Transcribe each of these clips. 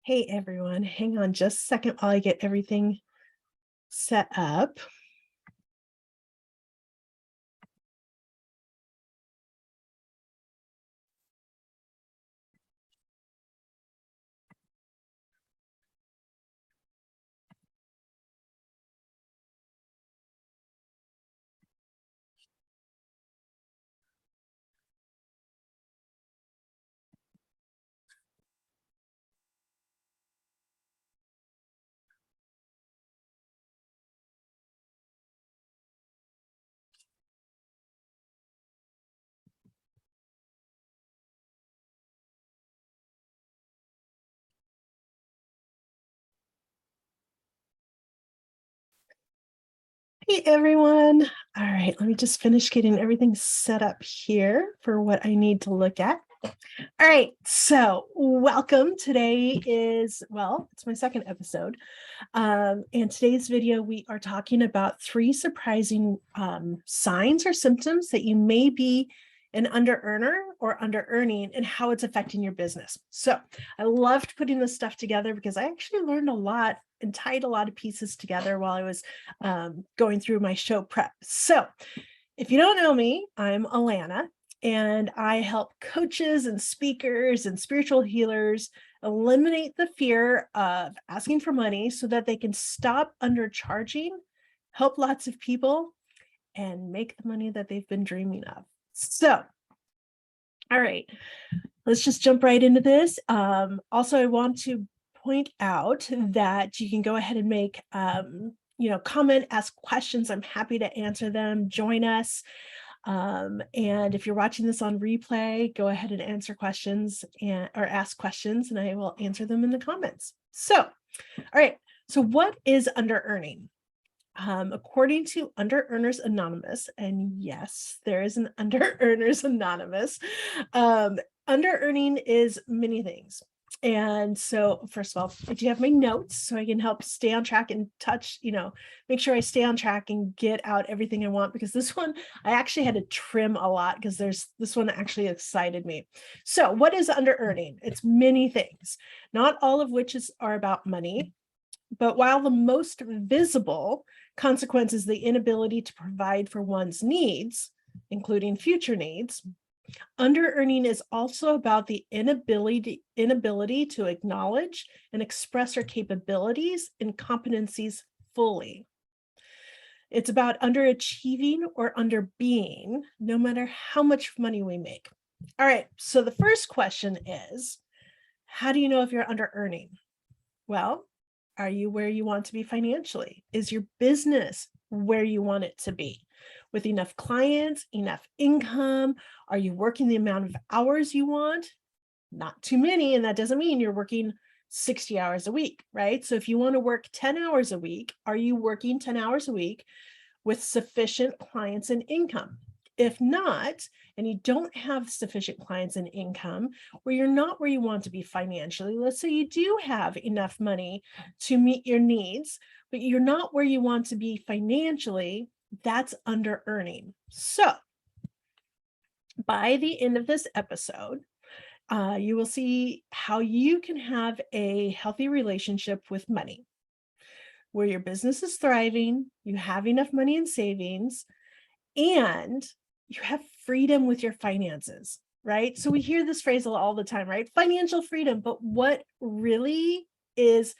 Hey everyone, hang on just a second while I get everything set up. Hey everyone. All right, let me just finish getting everything set up here for what I need to look at. All right, so welcome. Today is, it's my second episode. And today's video, we are talking about 3 surprising signs or symptoms that you may be an under-earner or under-earning and how it's affecting your business. So I loved putting this stuff together because I actually learned a lot and tied a lot of pieces together while I was going through my show prep. So if you don't know me, I'm Alana, and I help coaches and speakers and spiritual healers eliminate the fear of asking for money so that they can stop undercharging, help lots of people, and make the money that they've been dreaming of. So, all right, let's just jump right into this. Also, I want to point out that you can go ahead and make, comment, ask questions. I'm happy to answer them. Join us. And if you're watching this on replay, go ahead and answer questions or ask questions, and I will answer them in the comments. So, all right. So what is under-earning? According to Underearners Anonymous, and yes, there is an Underearners Anonymous, under-earning is many things. And so, first of all, I do have my notes so I can help stay on track and make sure I stay on track and get out everything I want, because this one, I actually had to trim a lot because this one actually excited me. So what is under-earning? It's many things, not all of which are about money. But while the most visible consequence is the inability to provide for one's needs, including future needs, under-earning is also about the inability to acknowledge and express our capabilities and competencies fully. It's about underachieving or underbeing, no matter how much money we make. All right, so the first question is, how do you know if you're under-earning? Well, are you where you want to be financially? Is your business where you want it to be? With enough clients, enough income? Are you working the amount of hours you want? Not too many, and that doesn't mean you're working 60 hours a week, right? So if you want to work 10 hours a week, are you working 10 hours a week with sufficient clients and income? If not, and you don't have sufficient clients and income, or you're not where you want to be financially, let's say you do have enough money to meet your needs, but you're not where you want to be financially, that's under earning. So by the end of this episode, you will see how you can have a healthy relationship with money, where your business is thriving, you have enough money in savings, and you have freedom with your finances, right? So we hear this phrase all the time, right? Financial freedom, but what really is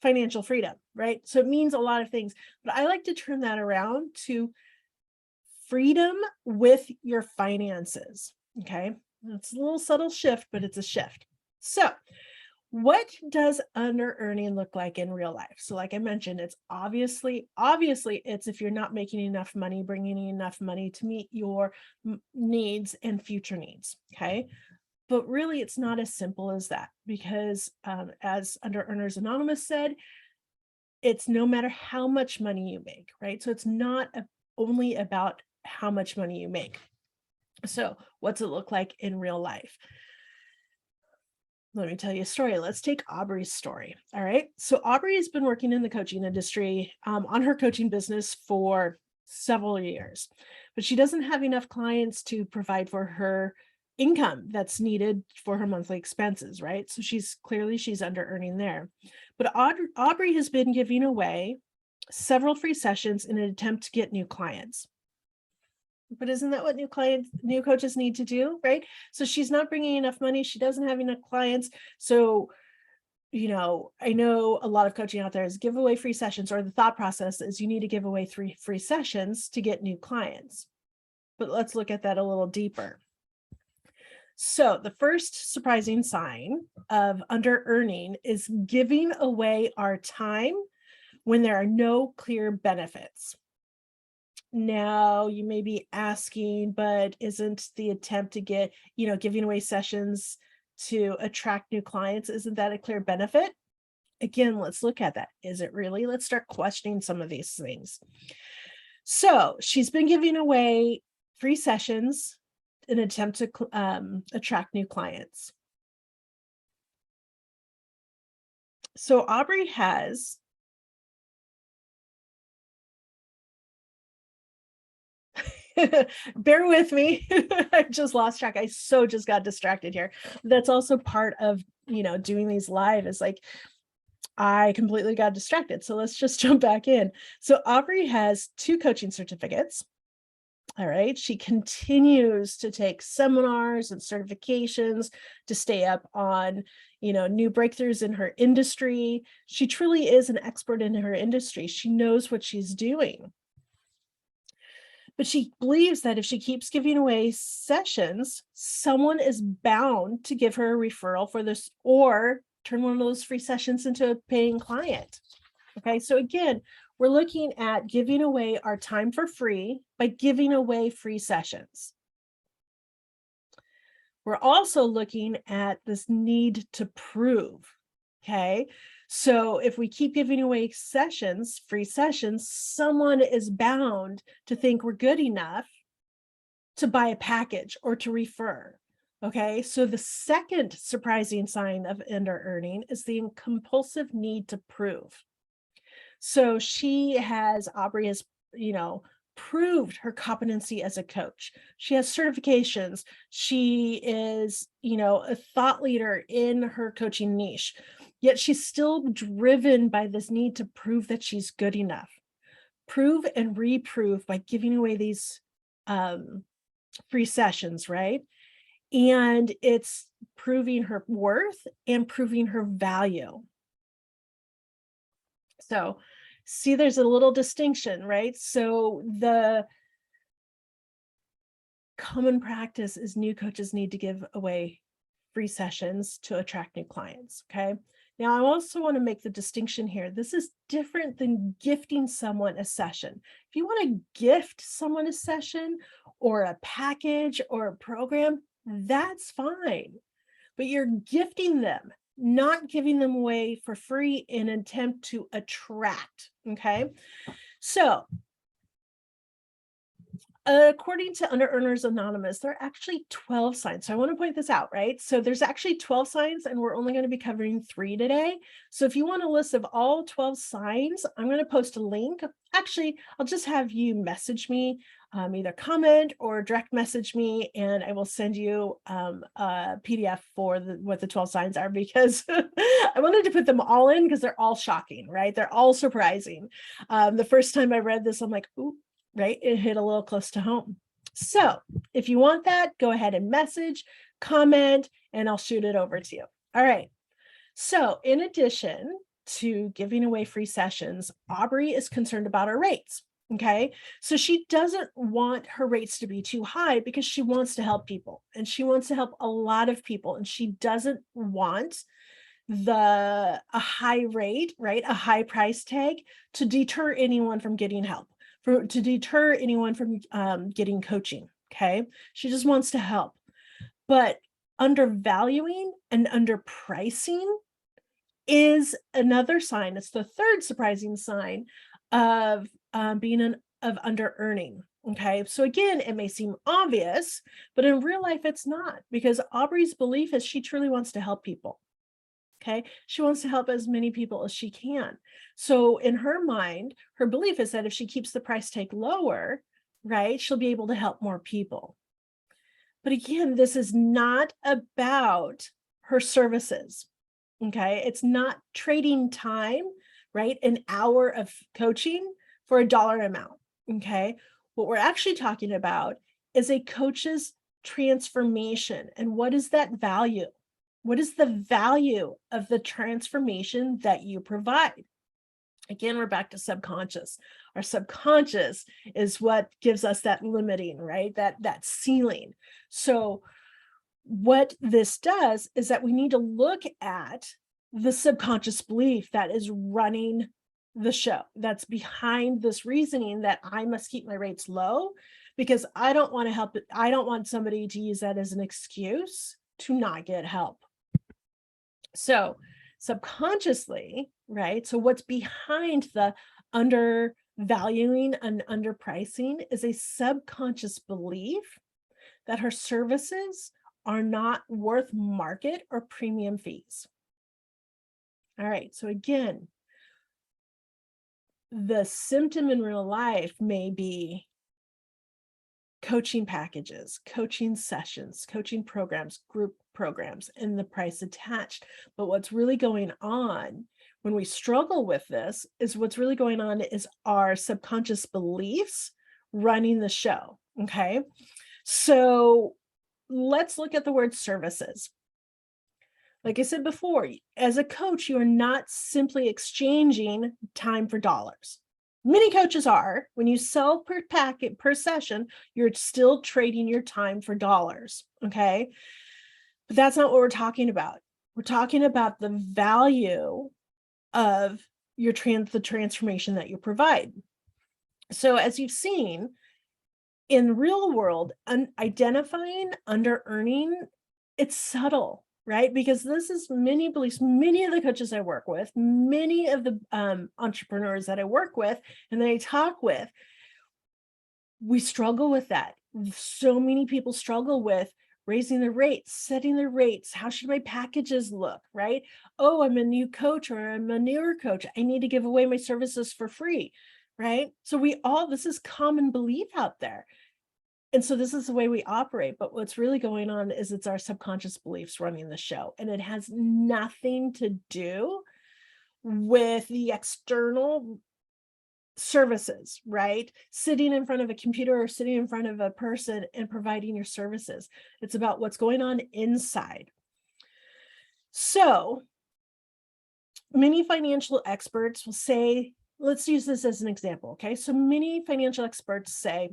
financial freedom, right? So it means a lot of things, but I like to turn that around to freedom with your finances, okay? It's a little subtle shift, but it's a shift. So what does under-earning look like in real life? So like I mentioned, it's obviously it's if you're not making enough money, bringing in enough money to meet your needs and future needs, okay? But really, it's not as simple as that, because as Underearners Anonymous said, it's no matter how much money you make, right? So it's not only about how much money you make. So what's it look like in real life? Let me tell you a story. Let's take Aubrey's story. All right. So Aubrey has been working in the coaching industry on her coaching business for several years, but she doesn't have enough clients to provide for her income that's needed for her monthly expenses, right? So she's under earning there. But Aubrey has been giving away several free sessions in an attempt to get new clients. But isn't that what new coaches need to do, right? So she's not bringing enough money. She doesn't have enough clients. So, I know a lot of coaching out there is give away free sessions, or the thought process is you need to give away 3 free sessions to get new clients. But let's look at that a little deeper. So the first surprising sign of under earning is giving away our time when there are no clear benefits. Now, you may be asking, but isn't the attempt to get, giving away sessions to attract new clients, isn't that a clear benefit? Again, let's look at that. Is it really? Let's start questioning some of these things. So she's been giving away free sessions in an attempt to attract new clients. So Aubrey has bear with me. I just lost track. I just got distracted here. That's also part of, doing these live is like, I completely got distracted. So let's just jump back in. So Aubrey has 2 coaching certificates. All right. She continues to take seminars and certifications to stay up on, new breakthroughs in her industry. She truly is an expert in her industry. She knows what she's doing. But she believes that if she keeps giving away sessions, someone is bound to give her a referral for this or turn one of those free sessions into a paying client. Okay, so again, we're looking at giving away our time for free by giving away free sessions. We're also looking at this need to prove. Okay, so if we keep giving away sessions, free sessions, someone is bound to think we're good enough to buy a package or to refer. Okay, so the second surprising sign of under earning is the compulsive need to prove. So Aubrey has, proved her competency as a coach. She has certifications. She is, a thought leader in her coaching niche. Yet she's still driven by this need to prove that she's good enough. Prove and reprove by giving away these free sessions, right? And it's proving her worth and proving her value. So see, there's a little distinction, right? So the common practice is new coaches need to give away free sessions to attract new clients. Okay. Now, I also want to make the distinction here. This is different than gifting someone a session. If you want to gift someone a session or a package or a program, that's fine. But you're gifting them, not giving them away for free in an attempt to attract. Okay. So according to Underearners Anonymous, there are actually 12 signs. So I want to point this out, right? So there's actually 12 signs, and we're only going to be covering 3 today. So if you want a list of all 12 signs, I'm going to post a link. Actually, I'll just have you message me, either comment or direct message me, and I will send you a PDF for what the 12 signs are, because I wanted to put them all in because they're all shocking, right? They're all surprising. The first time I read this, I'm like, ooh, right? It hit a little close to home. So if you want that, go ahead and message, comment, and I'll shoot it over to you. All right. So in addition to giving away free sessions, Aubrey is concerned about her rates. Okay. So she doesn't want her rates to be too high because she wants to help people, and she wants to help a lot of people, and she doesn't want a high rate, right? A high price tag to deter anyone from getting help, to deter anyone from getting coaching. Okay. She just wants to help. But undervaluing and underpricing is another sign. It's the third surprising sign of of under earning. Okay. So again, it may seem obvious, but in real life, it's not, because Aubrey's belief is she truly wants to help people. Okay. She wants to help as many people as she can. So in her mind, her belief is that if she keeps the price tag lower, right, she'll be able to help more people. But again, this is not about her services. Okay. It's not trading time, right? An hour of coaching for a dollar amount. Okay. What we're actually talking about is a coach's transformation. And what is that value? What is the value of the transformation that you provide? Again, we're back to subconscious. Our subconscious is what gives us that limiting, right? That ceiling. So what this does is that we need to look at the subconscious belief that is running the show, that's behind this reasoning that I must keep my rates low because I don't want to help it. I don't want somebody to use that as an excuse to not get help. So subconsciously, right? So what's behind the undervaluing and underpricing is a subconscious belief that her services are not worth market or premium fees. All right, so again, the symptom in real life may be coaching packages, coaching sessions, coaching programs, group programs, and the price attached. But what's really going on when we struggle with this is what's really going on is our subconscious beliefs running the show. Okay. So let's look at the word services. Like I said before, as a coach, you are not simply exchanging time for dollars. Many coaches are. When you sell per packet, per session, you're still trading your time for dollars, okay? But that's not what we're talking about. We're talking about the value of your the transformation that you provide. So as you've seen, in real world, identifying under earning, it's subtle, right? Because this is many beliefs, many of the coaches I work with, many of the entrepreneurs that I work with and that I talk with, we struggle with that. So many people struggle with raising their rates, setting their rates. How should my packages look, right? Oh, I'm a new coach or I'm a newer coach. I need to give away my services for free, right? So this is common belief out there. And so this is the way we operate. But what's really going on is it's our subconscious beliefs running the show. And it has nothing to do with the external services, right? Sitting in front of a computer or sitting in front of a person and providing your services. It's about what's going on inside. So many financial experts will say, let's use this as an example. Okay. So many financial experts say,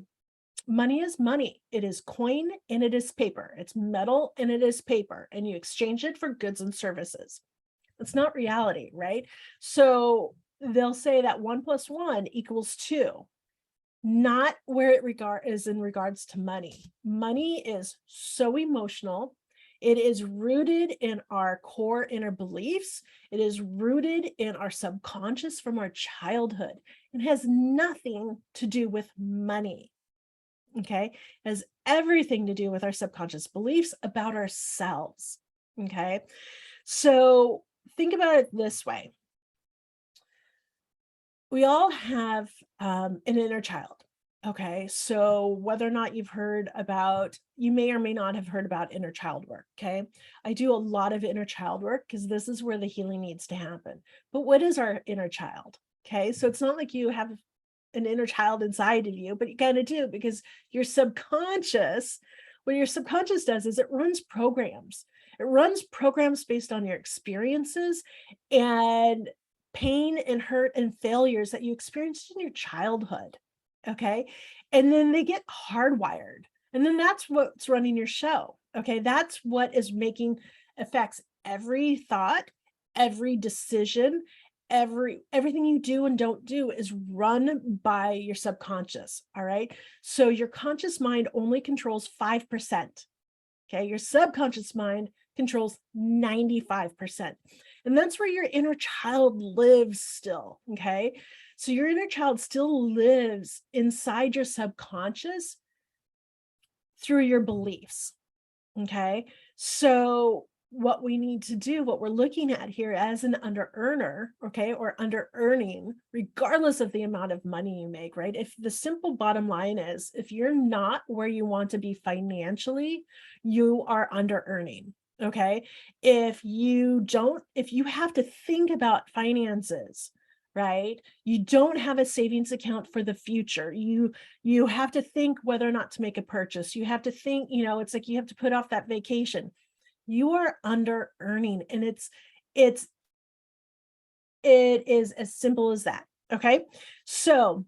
money is money. It is coin and it is paper. It's metal and it is paper. And you exchange it for goods and services. It's not reality, right? So they'll say that 1 + 1 = 2, not where it is in regards to money. Money is so emotional. It is rooted in our core inner beliefs. It is rooted in our subconscious from our childhood. It has nothing to do with money. Okay, it has everything to do with our subconscious beliefs about ourselves. Okay, so think about it this way. We all have an inner child. Okay, so whether or not you may or may not have heard about inner child work. Okay, I do a lot of inner child work because this is where the healing needs to happen. But what is our inner child? Okay, so it's not like you have an inner child inside of you, but you kind of do because your subconscious, what your subconscious does is it runs programs. It runs programs based on your experiences and pain and hurt and failures that you experienced in your childhood. Okay. And then they get hardwired. And then that's what's running your show. Okay. That's what is affects every thought, every decision, everything you do and don't do is run by your subconscious. All right. So your conscious mind only controls 5%. Okay. Your subconscious mind controls 95%. And that's where your inner child lives still. Okay. So your inner child still lives inside your subconscious through your beliefs. Okay. So what we need to do, what we're looking at here as an under earner, okay, or under earning, regardless of the amount of money you make, right? If the simple bottom line is, if you're not where you want to be financially, you are under earning. Okay. If you have to think about finances, right? You don't have a savings account for the future. You have to think whether or not to make a purchase. You have to think, it's like you have to put off that vacation. You are under earning, and it is as simple as that. Okay. So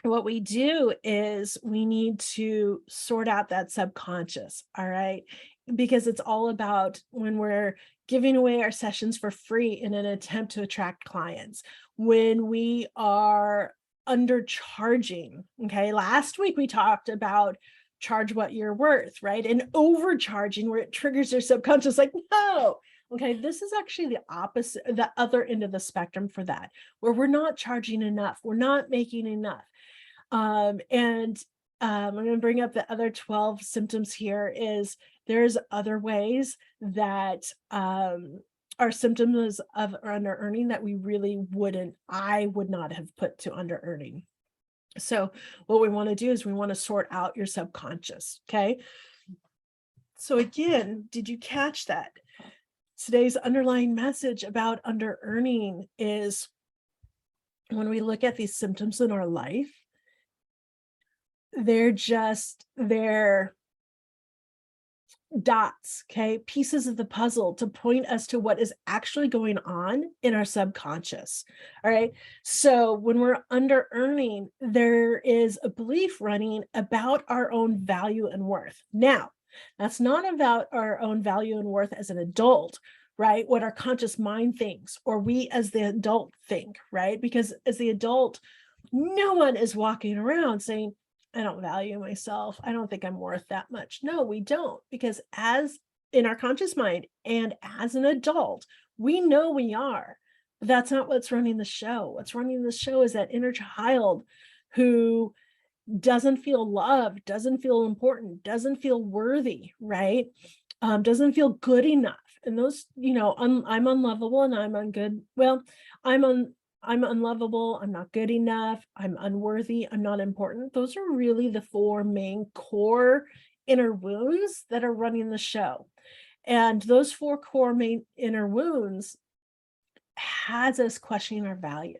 what we do is we need to sort out that subconscious. All right. Because it's all about when we're giving away our sessions for free in an attempt to attract clients, when we are undercharging. Okay. Last week we talked about charge what you're worth, right? And overcharging, where it triggers their subconscious, like, no. Okay, this is actually the opposite, the other end of the spectrum for that, where we're not charging enough, we're not making enough. And I'm going to bring up the other 12 symptoms here. Is there's other ways that are symptoms of under earning that I would not have put to under earning. So what we want to do is we want to sort out your subconscious. Okay. So again, did you catch that? Today's underlying message about under earning is, when we look at these symptoms in our life, they're dots, okay, pieces of the puzzle to point us to what is actually going on in our subconscious. All right. So when we're under earning, there is a belief running about our own value and worth. Now, that's not about our own value and worth as an adult, right? What our conscious mind thinks, or we as the adult think, right? Because as the adult, no one is walking around saying, I don't value myself. I don't think I'm worth that much. No, we don't, because as in our conscious mind and as an adult, we know we are. But that's not what's running the show. What's running the show is that inner child who doesn't feel loved, doesn't feel important, doesn't feel worthy, right? Doesn't feel good enough. And those, I'm unlovable and I'm ungood. Well, I'm unlovable, I'm not good enough, I'm unworthy, I'm not important. Those are really the four main core inner wounds that are running the show. And those four core main inner wounds has us questioning our value,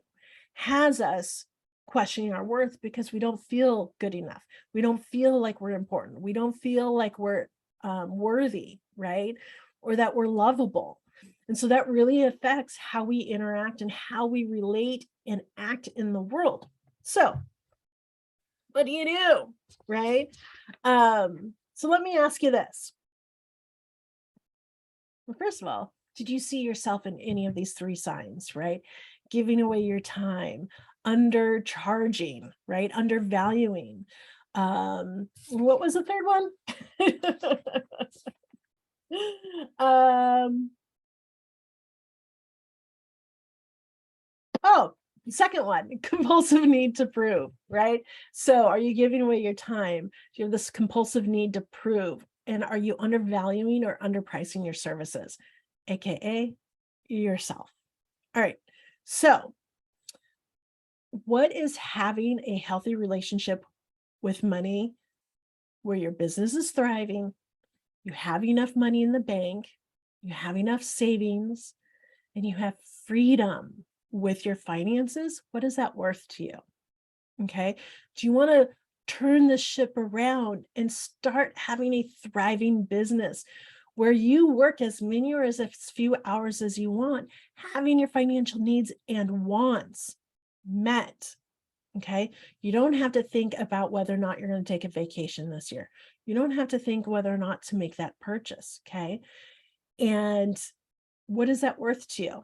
has us questioning our worth, because we don't feel good enough. We don't feel like we're important. We don't feel like we're worthy, right? Or that we're lovable. And so that really affects how we interact and how we relate and act in the world. So what do you do, right? So let me ask you this. Well, first of all, did you see yourself in any of these three signs, right? Giving away your time, undercharging, right? Undervaluing. What was the third one? Oh, second one, compulsive need to prove, right? So are you giving away your time? Do you have this compulsive need to prove? And are you undervaluing or underpricing your services, AKA yourself? All right. So what is having a healthy relationship with money, where your business is thriving, you have enough money in the bank, you have enough savings, and you have freedom with your finances? What is that worth to you? Okay. Do you want to turn the ship around and start having a thriving business where you work as many or as few hours as you want, having your financial needs and wants met? Okay. You don't have to think about whether or not you're going to take a vacation this year. You don't have to think whether or not to make that purchase. Okay. And what is that worth to you?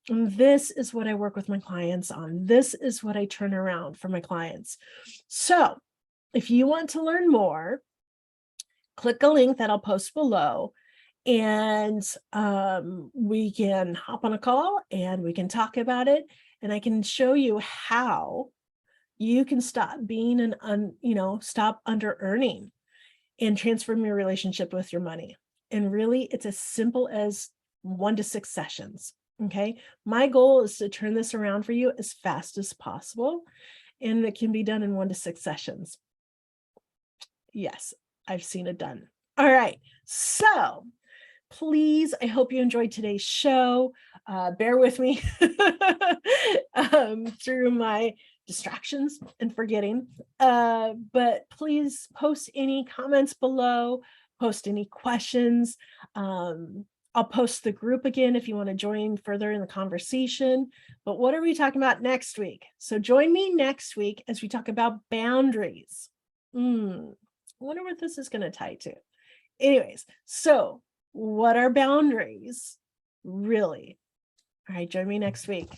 And this is what I work with my clients on. This is what I turn around for my clients. So if you want to learn more, click a link that I'll post below, and we can hop on a call and we can talk about it. And I can show you how you can stop being stop under earning and transform your relationship with your money. And really, it's as simple as 1 to 6 sessions. Okay. My goal is to turn this around for you as fast as possible. And it can be done in 1 to 6 sessions. Yes, I've seen it done. All right. So please, I hope you enjoyed today's show. Bear with me through my distractions and forgetting. But please post any comments below, post any questions. I'll post the group again if you want to join further in the conversation. But what are we talking about next week? So join me next week as we talk about boundaries. I wonder what this is going to tie to. Anyways, so what are boundaries? Really? All right, join me next week.